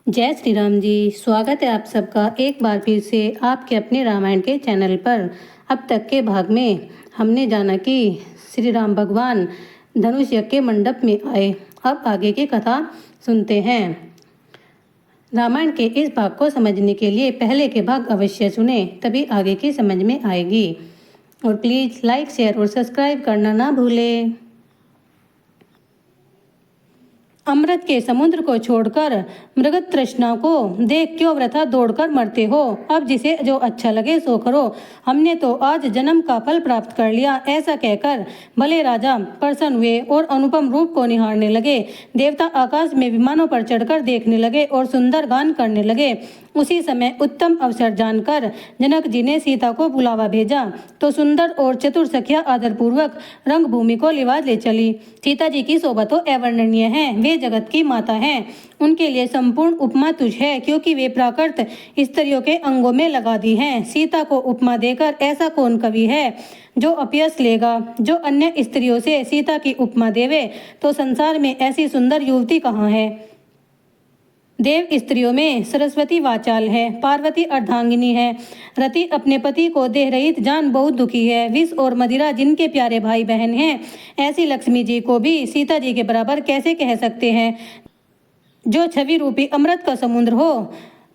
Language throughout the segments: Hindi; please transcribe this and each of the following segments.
जय श्री राम जी। स्वागत है आप सबका एक बार फिर से आपके अपने रामायण के चैनल पर। अब तक के भाग में हमने जाना कि श्री राम भगवान धनुष यज्ञ के मंडप में आए। अब आगे की कथा सुनते हैं। रामायण के इस भाग को समझने के लिए पहले के भाग अवश्य सुने, तभी आगे की समझ में आएगी। और प्लीज़ लाइक, शेयर और सब्सक्राइब करना ना भूलें। अमृत के समुद्र को छोड़कर मृग तृष्णा को देख क्यों वृथा दौड़कर मरते हो। अब जिसे जो अच्छा लगे सो करो, हमने तो आज जन्म का फल प्राप्त कर लिया। ऐसा कहकर भले राजा प्रसन्न हुए और अनुपम रूप को निहारने लगे। देवता आकाश में विमानों पर चढ़कर देखने लगे और सुंदर गान करने लगे। उसी समय उत्तम अवसर जानकर जनक जी ने सीता को बुलावा भेजा तो सुंदर और चतुर सखिया आदरपूर्वक रंगभूमि को लिवाज ले चली। सीता जी की शोभा तो अवर्णनीय है। वे जगत की माता हैं। उनके लिए संपूर्ण उपमा तुझ है, क्योंकि वे प्राकृत स्त्रियों के अंगों में लगा दी हैं। सीता को उपमा देकर ऐसा कौन कवि है जो अपयश लेगा। जो अन्य स्त्रियों से सीता की उपमा देवे तो संसार में ऐसी सुंदर युवती कहाँ है। देव स्त्रियों में सरस्वती वाचाल है, पार्वती अर्धांगिनी है। रति अपने पति को देह रहित जान बहुत दुखी है। विष और मदिरा जिनके प्यारे भाई बहन हैं, ऐसी लक्ष्मी जी को भी सीता जी के बराबर कैसे कह सकते हैं। जो छवि रूपी अमृत का समुद्र हो,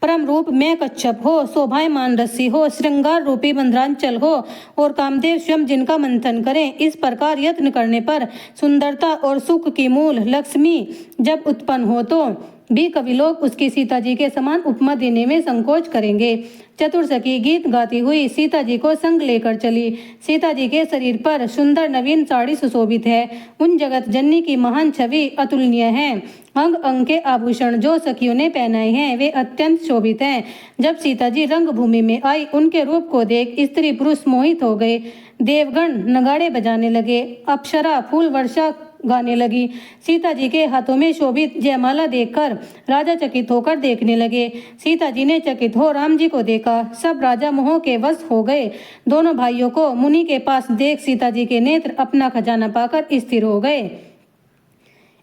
परम रूप में कच्छप हो, शोभायमान रस्सी हो, श्रृंगार रूपी मंद्रांचल हो और कामदेव स्वयं जिनका मंथन करें। इस प्रकार यत्न करने पर सुंदरता और सुख की मूल लक्ष्मी जब उत्पन्न हो तो भी कवि लोग उसकी सीता जी के समान उपमा देने में संकोच करेंगे। चतुर सखी गीत गाती हुई सीता जी को संग लेकर चली। सीता जी के शरीर पर सुंदर नवीन साड़ी सुशोभित है। उन जगत जननी की महान छवि अतुलनीय है। अंग अंग के आभूषण जो सखियों ने पहनाए हैं वे अत्यंत शोभित हैं। जब सीता जी रंगभूमि में आई, उनके रूप को देख स्त्री पुरुष मोहित हो गए। देवगण नगाड़े बजाने लगे, अप्सरा फूल वर्षा गाने लगी। सीता जी के हाथों में शोभित जयमाला देखकर राजा चकित होकर देखने लगे। सीता जी ने चकित हो राम जी को देखा। सब राजा मोह के वश हो गए। दोनों भाइयों को मुनि के पास देख सीता जी के नेत्र अपना खजाना पाकर स्थिर हो गए।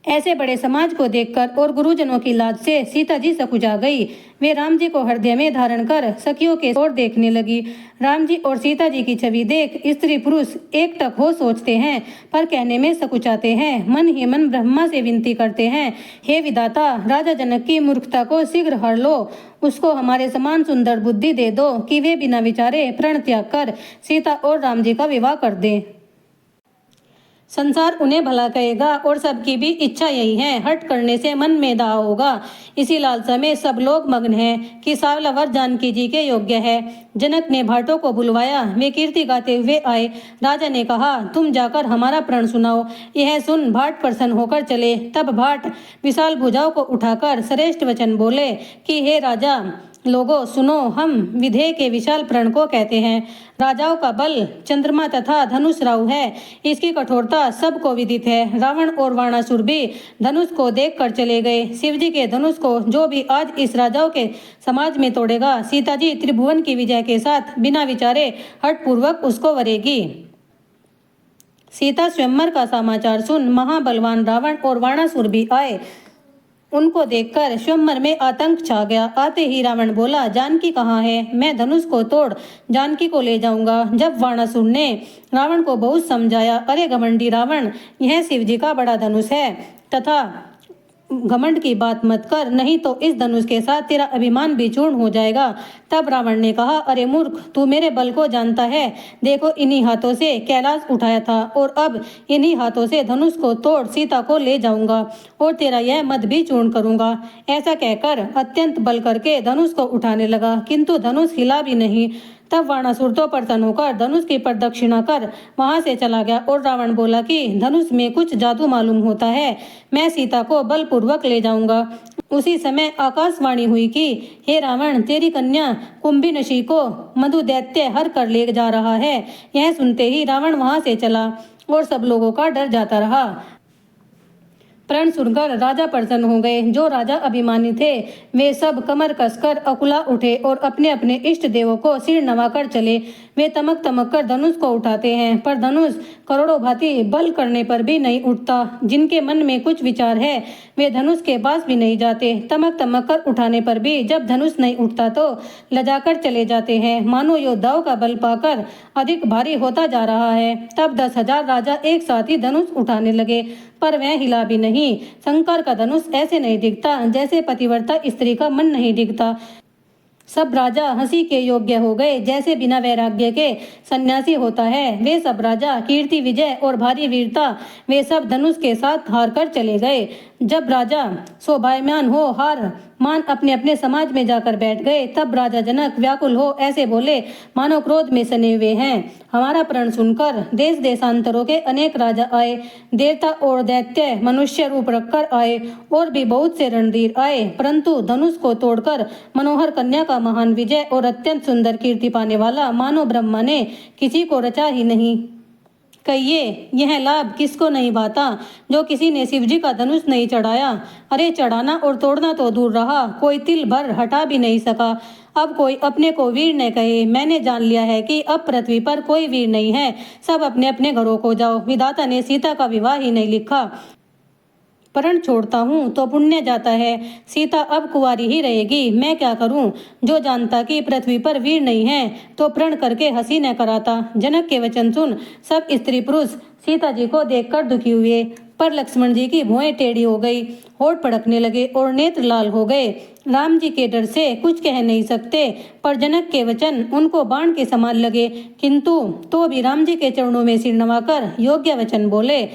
ऐसे बड़े समाज को देखकर और गुरुजनों की लाज से सीता जी सकुचा गई। वे राम जी को हृदय में धारण कर सखियों के ओर देखने लगी। राम जी और सीता जी की छवि देख स्त्री पुरुष एकटक हो सोचते हैं, पर कहने में सकुचाते हैं। मन ही मन ब्रह्मा से विनती करते हैं, हे विधाता, राजा जनक की मूर्खता को शीघ्र हर लो। उसको हमारे समान सुंदर बुद्धि दे दो कि वे बिना विचारे प्रण त्याग कर सीता और राम जी का विवाह कर दें। संसार उन्हें भला कहेगा और सबकी भी इच्छा यही है। हट करने से मन में दाह होगा। इसी लालसा में सब लोग मग्न हैं कि सांवला वर जानकी जी के योग्य है। जनक ने भाटों को बुलवाया। वे कीर्ति गाते हुए आए। राजा ने कहा, तुम जाकर हमारा प्रण सुनाओ। यह सुन भाट प्रसन्न होकर चले। तब भाट विशाल भुजाओं को उठाकर श्रेष्ठ वचन बोले कि हे राजा लोगों सुनो, हम विधेय के विशाल प्रण को कहते हैं। राजाओं का बल चंद्रमा तथा धनुष राहु है। इसकी कठोरता सबको विदित है। रावण और वाणासुर भी धनुष को देख कर चले गए। शिवजी के धनुष को जो भी आज इस राजाओं के समाज में तोड़ेगा, सीता जी त्रिभुवन की विजय के साथ बिना विचारे हठपूर्वक उसको वरेगी। सीता स्वयंवर का समाचार सुन महाबलवान रावण और वाणासुर भी आए। उनको देखकर स्वयंवर में आतंक छा गया। आते ही रावण बोला, जानकी कहाँ है? मैं धनुष को तोड़ जानकी को ले जाऊंगा। जब वाणासुर ने रावण को बहुत समझाया, अरे घमंडी रावण, यह शिवजी का बड़ा धनुष है तथा घमंड की बात मत कर, नहीं तो इस धनुष के साथ तेरा अभिमान भी चूर्ण हो जाएगा। तब रावण ने कहा, अरे मूर्ख, तू मेरे बल को जानता है। देखो, इन्हीं हाथों से कैलाश उठाया था और अब इन्हीं हाथों से धनुष को तोड़ सीता को ले जाऊंगा और तेरा यह मद भी चूर्ण करूंगा। ऐसा कहकर अत्यंत बल करके धनुष को उठाने लगा, किंतु धनुष हिला भी नहीं। तब वाणासुर तो प्रसन्न होकर धनुष की प्रदक्षिणा कर वहां से चला गया और रावण बोला कि धनुष में कुछ जादू मालूम होता है, मैं सीता को बलपूर्वक ले जाऊंगा। उसी समय आकाशवाणी हुई कि हे रावण, तेरी कन्या कुंभीनशी को मधु दैत्य हर कर ले जा रहा है। यह सुनते ही रावण वहां से चला और सब लोगों का डर जाता रहा। प्रण सुनकर राजा प्रसन्न हो गए। जो राजा अभिमानी थे वे सब कमर कसकर अकुला उठे और अपने अपने इष्ट देवों को सिर नवाकर चले। वे तमक तमक कर धनुष को उठाते हैं, पर धनुष करोड़ों भांति बल करने पर भी नहीं उठता। जिनके मन में कुछ विचार है वे धनुष के पास भी नहीं जाते। तमक तमक कर उठाने पर भी जब धनुष नहीं उठता तो लजाकर चले जाते हैं, मानो योद्धाओं का बल पाकर अधिक भारी होता जा रहा है। तब 10,000 राजा एक साथ ही धनुष उठाने लगे, पर वह हिला भी नहीं। शंकर का धनुष ऐसे नहीं दिखता जैसे पतिव्रता स्त्री का मन नहीं दिखता। सब राजा हंसी के योग्य हो गए, जैसे बिना वैराग्य के सन्यासी होता है। वे सब राजा कीर्ति, विजय और भारी वीरता वे सब धनुष के साथ हार कर चले गए। जब राजा शोभायमान हो हार मान अपने अपने समाज में जाकर बैठ गए, तब राजा जनक व्याकुल हो ऐसे बोले मानो क्रोध में सने हुए हैं। हमारा प्रण सुनकर देश देशांतरों के अनेक राजा आए, देवता और दैत्य मनुष्य रूप रखकर आए, और भी बहुत से रणधीर आए, परंतु धनुष को तोड़कर मनोहर कन्या का महान विजय और अत्यंत सुंदर कीर्ति पाने वाला मानो ब्रह्मा ने किसी को रचा ही नहीं। कहिए यह लाभ किसको नहीं भाता जो किसी ने शिवजी का धनुष नहीं चढ़ाया। अरे चढ़ाना और तोड़ना तो दूर रहा, कोई तिल भर हटा भी नहीं सका। अब कोई अपने को वीर न कहे। मैंने जान लिया है कि अब पृथ्वी पर कोई वीर नहीं है, सब अपने अपने घरों को जाओ। विधाता ने सीता का विवाह ही नहीं लिखा। प्रण छोड़ता हूँ तो पुण्य जाता है, सीता अब कुंवारी ही रहेगी। मैं क्या करूँ? जो जानता कि पृथ्वी पर वीर नहीं है तो प्रण करके हंसी न कराता। जनक के वचन सुन सब स्त्री पुरुष सीता जी को देखकर दुखी हुए, पर लक्ष्मण जी की भुएं टेढ़ी हो गई, होठ फड़कने लगे और नेत्र लाल हो गए। राम जी के डर से कुछ कह नहीं सकते, पर जनक के वचन उनको बाण के समान लगे, किंतु तो भी राम जी के चरणों में सिर नवाकर योग्य वचन बोले।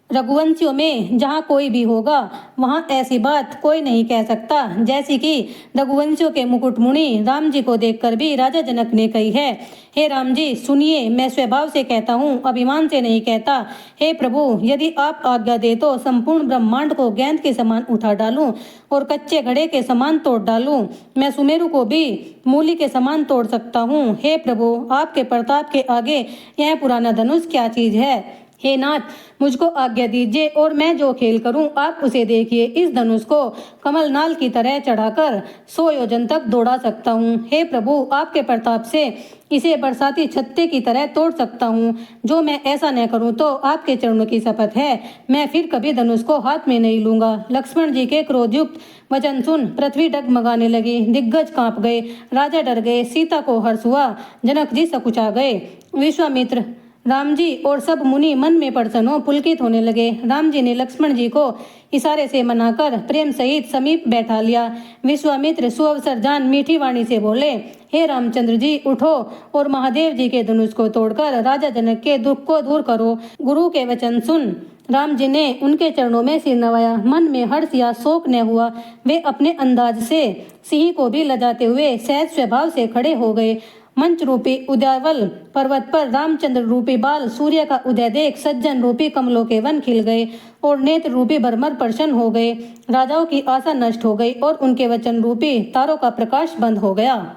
रघुवंशियों में जहाँ कोई भी होगा वहाँ ऐसी बात कोई नहीं कह सकता जैसी कि रघुवंशियों के मुकुट मुनि राम जी को देखकर भी राजा जनक ने कही है। हे राम जी सुनिए, मैं स्वभाव से कहता हूँ, अभिमान से नहीं कहता। हे प्रभु, यदि आप आज्ञा दे तो संपूर्ण ब्रह्मांड को गेंद के समान उठा डालूं और कच्चे घड़े के समान तोड़ डालूं। मैं सुमेरु को भी मूली के समान तोड़ सकता हूँ। हे प्रभु, आपके प्रताप के आगे यह पुराना धनुष क्या चीज है। हे नाथ, मुझको आज्ञा दीजिए और मैं जो खेल करूं आप उसे देखिए। इस धनुष को कमलनाल की तरह चढ़ाकर 100 योजन तक दौड़ा सकता हूं। हे प्रभु, आपके प्रताप से इसे बरसाती छत्ते की तरह तोड़ सकता हूं। जो मैं ऐसा न करूं तो आपके चरणों की शपथ है, मैं फिर कभी धनुष को हाथ में नहीं लूंगा। लक्ष्मण जी के क्रोधयुक्त वचन सुन पृथ्वी डगमगाने लगी, दिग्गज कांप गए, राजा डर गए, सीता को हर्ष हुआ, जनक जी सकुचा गए। विश्वामित्र, राम जी और सब मुनि मन में प्रसन्न हो पुलकित होने लगे। राम जी ने लक्ष्मण जी को इशारे से मनाकर प्रेम सहित समीप बैठा लिया। विश्वामित्र सुअवसर जान मीठी वाणी से बोले, हे रामचंद्र जी उठो और महादेव जी के धनुष को तोड़कर राजा जनक के दुख को दूर करो। गुरु के वचन सुन राम जी ने उनके चरणों में सिर नवाया। मन में हर्ष या शोक न हुआ। वे अपने अंदाज से सिंह को भी लजाते हुए सहज स्वभाव से खड़े हो गए। मंच रूपी उद्यावल पर्वत पर रामचंद्र रूपी बाल सूर्य का उदय देख सज्जन रूपी कमलों के वन खिल गए और नेत्र रूपी भरमर प्रसन्न हो गए। राजाओं की आशा नष्ट हो गई और उनके वचन रूपी तारों का प्रकाश बंद हो गया।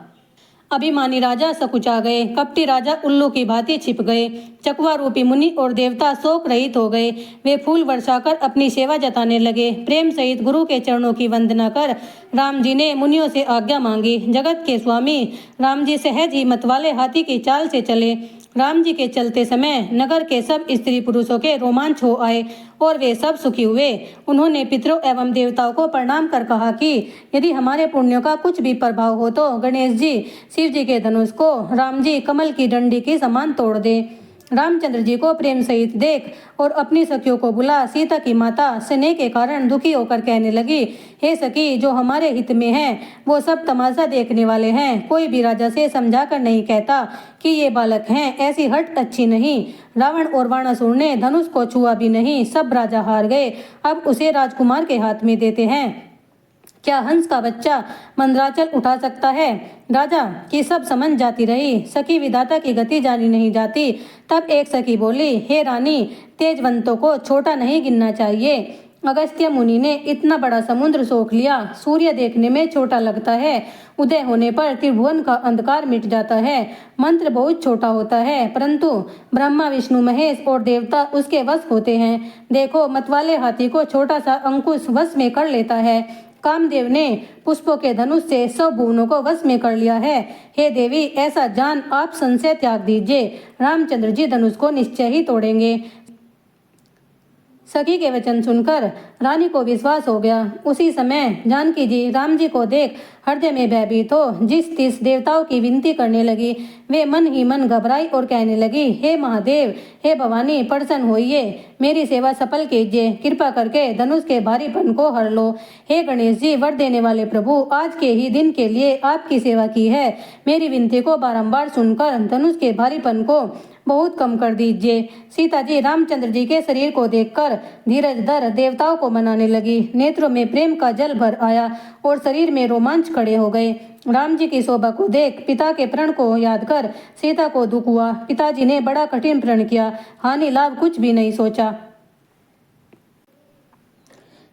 अभिमानी राजा सकुचा गए, कपटी राजा उल्लू की भांति छिप गए। चकवा रूपी मुनि और देवता शोक रहित हो गए। वे फूल वर्षाकर अपनी सेवा जताने लगे। प्रेम सहित गुरु के चरणों की वंदना कर राम जी ने मुनियों से आज्ञा मांगी। जगत के स्वामी राम जी सहज ही मतवाले हाथी की चाल से चले। राम जी के चलते समय नगर के सब स्त्री पुरुषों के रोमांच हो आए और वे सब सुखी हुए। उन्होंने पितरों एवं देवताओं को प्रणाम कर कहा कि यदि हमारे पुण्यों का कुछ भी प्रभाव हो तो गणेश जी शिव जी के धनुष को राम जी कमल की डंडी के समान तोड़ दे। रामचंद्र जी को प्रेम सहित देख और अपनी सखियों को बुला सीता की माता स्नेह के कारण दुखी होकर कहने लगी, हे सखी, जो हमारे हित में है वो सब तमाशा देखने वाले हैं। कोई भी राजा से समझा कर नहीं कहता कि ये बालक हैं, ऐसी हट अच्छी नहीं। रावण और वाणासुर ने धनुष को छुआ भी नहीं, सब राजा हार गए। अब उसे राजकुमार के हाथ में देते हैं। क्या हंस का बच्चा मंदराचल उठा सकता है? राजा की सब समझ जाती रही। सखी विधाता की गति जानी नहीं जाती। तब एक सखी बोली, हे रानी, तेजवंतों को छोटा नहीं गिनना चाहिए। अगस्त्य मुनि ने इतना बड़ा समुद्र सोख लिया। सूर्य देखने में छोटा लगता है, उदय होने पर त्रिभुवन का अंधकार मिट जाता है। मंत्र बहुत छोटा होता है, परंतु ब्रह्मा विष्णु महेश और देवता उसके वश होते हैं। देखो, मतवाले हाथी को छोटा सा अंकुश वश में कर लेता है। कामदेव ने पुष्पों के धनुष से सब भुवनों को वश में कर लिया है। हे देवी, ऐसा जान आप संशय त्याग दीजिए, रामचंद्र जी धनुष को निश्चय ही तोड़ेंगे। सखी के वचन सुनकर रानी को विश्वास हो गया। उसी समय जानकी जी राम जी को देख हृदय में भयभीत हो जिस तिस देवताओं की विनती करने लगी, वे मन ही मन घबराई और कहने लगी, हे महादेव, हे भवानी, प्रसन्न होइए, मेरी सेवा सफल कीजिए, कृपा करके धनुष के भारीपन को हर लो। हे गणेश जी, वर देने वाले प्रभु, आज के ही दिन के लिए आपकी सेवा की है, मेरी विनती को बारंबार सुनकर धनुष के भारीपन को बहुत कम कर दीजिए। सीता जी रामचंद्र जी के शरीर को देखकर धीरज धर देवताओं को मनाने लगी। नेत्रों में प्रेम का जल भर आया और शरीर में रोमांच खड़े हो गए। राम जी की शोभा को देख पिता के प्रण को याद कर सीता को दुख हुआ। पिताजी ने बड़ा कठिन प्रण किया, हानि लाभ कुछ भी नहीं सोचा।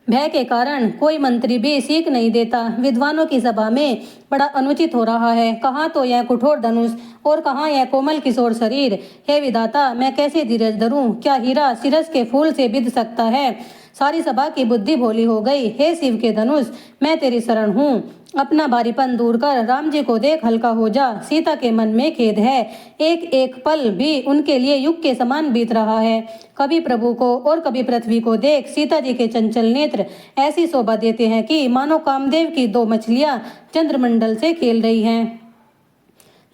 भय के कारण कोई मंत्री भी सीख नहीं देता। विद्वानों की सभा में बड़ा अनुचित हो रहा है। कहाँ तो यह कठोर धनुष और कहाँ यह कोमल किशोर शरीर। हे विधाता, मैं कैसे धीरज धरूं? क्या हीरा सिरस के फूल से बिध सकता है? सारी सभा की बुद्धि भोली हो गई। हे शिव के धनुष, मैं तेरी शरण हूँ, अपना भारीपन दूर कर राम जी को देख हल्का हो जा। सीता के मन में खेद है, एक एक पल भी उनके लिए युग के समान बीत रहा है। कभी प्रभु को और कभी पृथ्वी को देख सीता जी के चंचल नेत्र ऐसी शोभा देते हैं कि मानो कामदेव की दो मछलियां चंद्रमंडल से खेल रही हैं।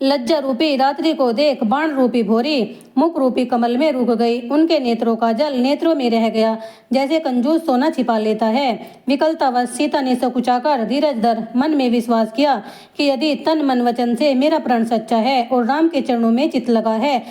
लज्जा रूपी रात्रि को देख बाण रूपी भोरी मुख रूपी कमल में रुक गई। उनके नेत्रों का जल नेत्रों में रह गया, जैसे कंजूस सोना छिपा लेता है। विकलतावश सीता ने सकुचाकर धीरज धर मन में विश्वास किया कि यदि तन मन वचन से मेरा प्रण सच्चा है और राम के चरणों में चित लगा है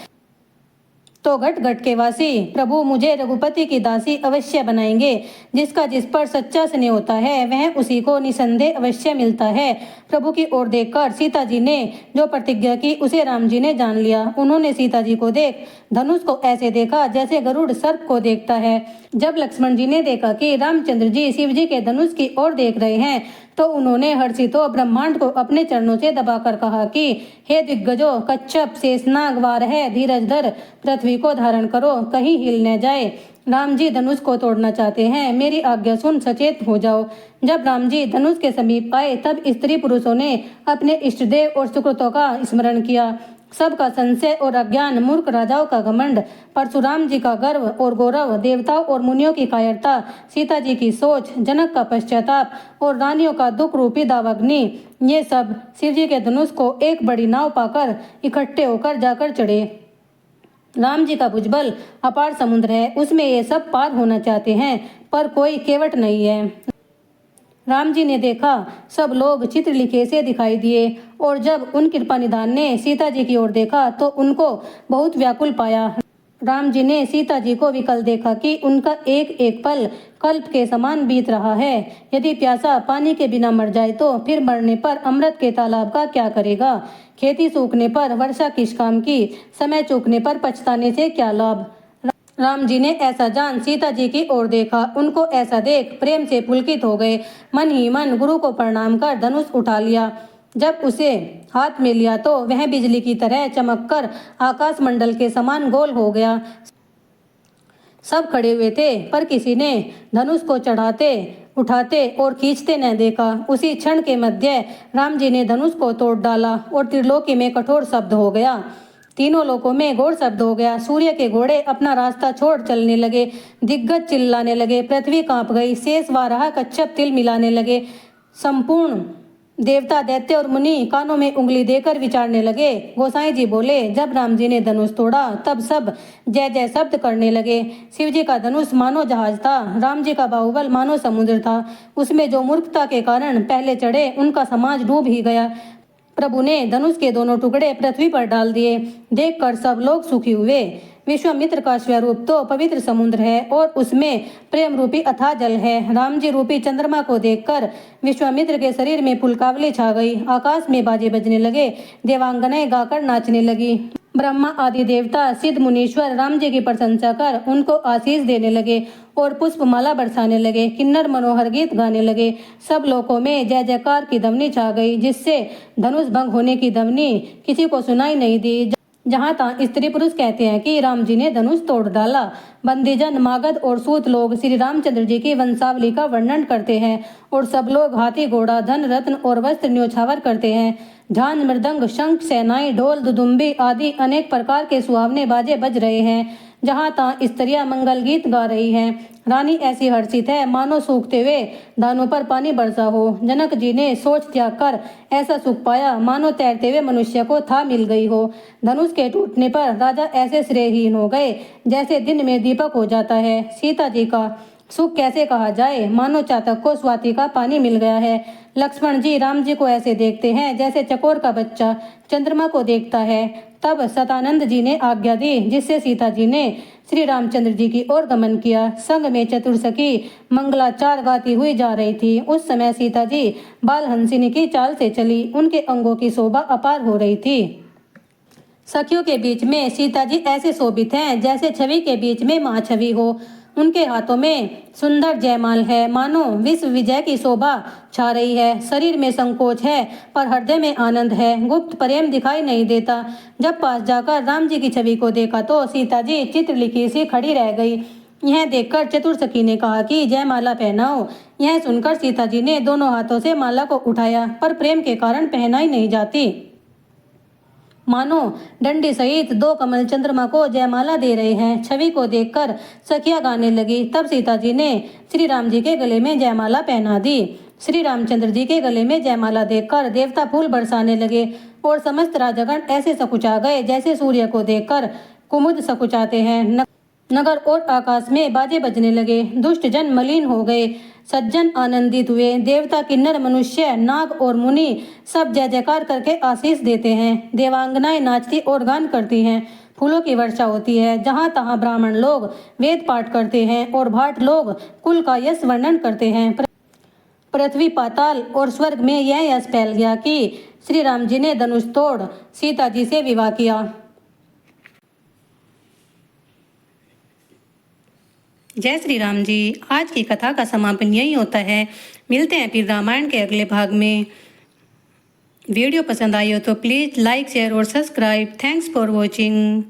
तो घट घट के वासी प्रभु मुझे रघुपति की दासी अवश्य बनाएंगे। जिसका जिस पर सच्चा स्नेह होता है वह उसी को निसंदेह अवश्य मिलता है। प्रभु की ओर देखकर सीता जी ने जो प्रतिज्ञा की उसे राम जी ने जान लिया। उन्होंने सीता जी को देख धनुष को ऐसे देखा जैसे गरुड़ सर्प को देखता है। जब लक्ष्मण जी ने देखा कि रामचंद्र जी शिव जी के धनुष की ओर देख रहे हैं तो उन्होंने हर्षित हो ब्रह्मांड को अपने चरणों से दबाकर कहा कि हे दिग्गजों, कच्छप शेषनाग वार है, धीरज धर, पृथ्वी को धारण करो, कहीं हिल न जाए। राम जी धनुष को तोड़ना चाहते हैं, मेरी आज्ञा सुन सचेत हो जाओ। जब राम जी धनुष के समीप आए तब स्त्री पुरुषों ने अपने इष्टदेव और सुकृतों का स्मरण किया। सबका संशय और अज्ञान, मूर्ख राजाओं का घमंड, परशुराम जी का गर्व और गौरव, देवताओं और मुनियों की कायरता, सीता जी की सोच, जनक का पश्चाताप और रानियों का दुख रूपी दावाग्नि, ये सब शिव जी के धनुष को एक बड़ी नाव पाकर इकट्ठे होकर जाकर चढ़े। राम जी का भुजबल अपार समुद्र है, उसमें ये सब पार होना चाहते हैं पर कोई केवट नहीं है। राम जी ने देखा सब लोग चित्रलिखे से दिखाई दिए और जब उन कृपा निधान ने सीता जी की ओर देखा तो उनको बहुत व्याकुल पाया। राम जी ने सीता जी को विकल देखा कि उनका एक एक पल कल्प के समान बीत रहा है। यदि प्यासा पानी के बिना मर जाए तो फिर मरने पर अमृत के तालाब का क्या करेगा? खेती सूखने पर वर्षा किस काम की? समय चूकने पर पछताने से क्या लाभ? राम जी ने ऐसा जान सीता जी की ओर देखा। उनको ऐसा देख प्रेम से पुलकित हो गए। मन ही मन गुरु को प्रणाम कर धनुष उठा लिया। जब उसे हाथ में लिया तो वह बिजली की तरह चमककर आकाश मंडल के समान गोल हो गया। सब खड़े हुए थे पर किसी ने धनुष को चढ़ाते, उठाते और खींचते न देखा। उसी क्षण के मध्य राम जी ने धनुष को तोड़ डाला और त्रिलोकी में कठोर शब्द हो गया। तीनों लोकों में घोर शब्द हो गया। सूर्य के घोड़े अपना रास्ता छोड़ चलने लगे, दिग्गज चिल्लाने लगे, पृथ्वी कांप गई, शेष वाराह कच्छप तिल मिलाने लगे। संपूर्ण देवता, दैत्य और मुनि कानों में उंगली देकर विचारने लगे। गोसाई जी बोले, जब राम जी ने धनुष तोड़ा तब सब जय जय शब्द करने लगे। शिव जी का धनुष मानो जहाज था, राम जी का बाहुबल मानो समुद्र था। उसमें जो मूर्खता के कारण पहले चढ़े उनका समाज डूब ही गया। प्रभु ने धनुष के दोनों टुकड़े पृथ्वी पर डाल दिए। देखकर सब लोग सुखी हुए। विश्वामित्र का स्वरूप तो पवित्र समुद्र है और उसमें प्रेम रूपी अथाह जल है। राम जी रूपी चंद्रमा को देखकर विश्वामित्र के शरीर में पुलकावली छा गई। आकाश में बाजे बजने लगे, देवांगनाएं गाकर नाचने लगी। ब्रह्मा आदि देवता सिद्ध मुनीश्वर राम जी की प्रशंसा कर उनको आशीष देने लगे और पुष्पमाला बरसाने लगे। किन्नर मनोहर गीत गाने लगे। सब लोगों में जय जयकार की ध्वनि छा गई, जिससे धनुष भंग होने की ध्वनि किसी को सुनाई नहीं दी। जहाँ तहाँ स्त्री पुरुष कहते हैं कि राम जी ने धनुष तोड़ डाला। बंदीजन, मागध और सूत लोग श्री रामचंद्र जी की वंशावली का वर्णन करते हैं और सब लोग हाथी, घोड़ा, धन, रत्न और वस्त्र न्योछावर करते हैं। झांझ, मृदंग, शंख, सेनाई, ढोल, दुदुम्बी आदि अनेक प्रकार के सुहावने बाजे बज रहे हैं। जहाँ तहाँ स्त्रियां मंगल गीत गा रही हैं। रानी ऐसी हर्षित है मानो सूखते हुए दानों पर पानी बरसा हो। जनक जी ने सोच त्याग कर ऐसा सुख पाया मानो तैरते हुए मनुष्य को था मिल गई हो। धनुष के टूटने पर राजा ऐसे श्रेयहीन हो गए जैसे दिन में दीपक हो जाता है। सीता जी का सुख कैसे कहा जाए, मानो चातक को स्वाति का पानी मिल गया है। लक्ष्मण जी राम जी को ऐसे देखते हैं जैसे चकोर का बच्चा चंद्रमा को देखता है। तब सतानंद जी ने आज्ञा दी, जिससे सीता जी ने श्री रामचंद्र जी की ओर गमन किया। संग में चतुर्सखी मंगलाचार गाती हुई जा रही थी। उस समय सीता जी बाल हंसिनी की चाल से चली। उनके अंगों की शोभा अपार हो रही थी। सखियों के बीच में सीता जी ऐसे शोभित हैं जैसे छवि के बीच में महाछवि हो। उनके हाथों में सुंदर जयमाल है, मानो विश्व विजय की शोभा छा रही है। शरीर में संकोच है पर हृदय में आनंद है। गुप्त प्रेम दिखाई नहीं देता। जब पास जाकर राम जी की छवि को देखा तो सीता जी चित्रलिखी सी खड़ी रह गई। यह देखकर चतुर्सखी ने कहा कि जयमाला पहनाओ। यह सुनकर सीता जी ने दोनों हाथों से माला को उठाया, पर प्रेम के कारण पहनाई नहीं जाती। मानो डंडी सहित दो कमल चंद्रमा को जयमाला दे रहे हैं। छवि को देखकर सखियां गाने लगी। तब सीता जी ने श्री राम जी के गले में जयमाला पहना दी। श्री रामचंद्र जी के गले में जयमाला देखकर देवता फूल बरसाने लगे और समस्त राजगण ऐसे सकुचा गए जैसे सूर्य को देखकर कुमुद सकुचाते हैं। नगर और आकाश में बाजे बजने लगे। दुष्ट जन मलिन हो गए, सज्जन आनंदित हुए। देवता, किन्नर, मनुष्य, नाग और मुनि सब जय जयकार करके आशीष देते हैं। देवांगनाएं नाचती और गान करती हैं। फूलों की वर्षा होती है। जहाँ तहाँ ब्राह्मण लोग वेद पाठ करते हैं और भाट लोग कुल का यश वर्णन करते हैं। पृथ्वी, पाताल और स्वर्ग में यह यश फैल गया कि श्री राम जी ने धनुष तोड़ सीता जी से विवाह किया। जय श्री राम जी। आज की कथा का समापन यही होता है। मिलते हैं फिर रामायण के अगले भाग में। वीडियो पसंद आई हो तो प्लीज़ लाइक, शेयर और सब्सक्राइब। Thanks for watching.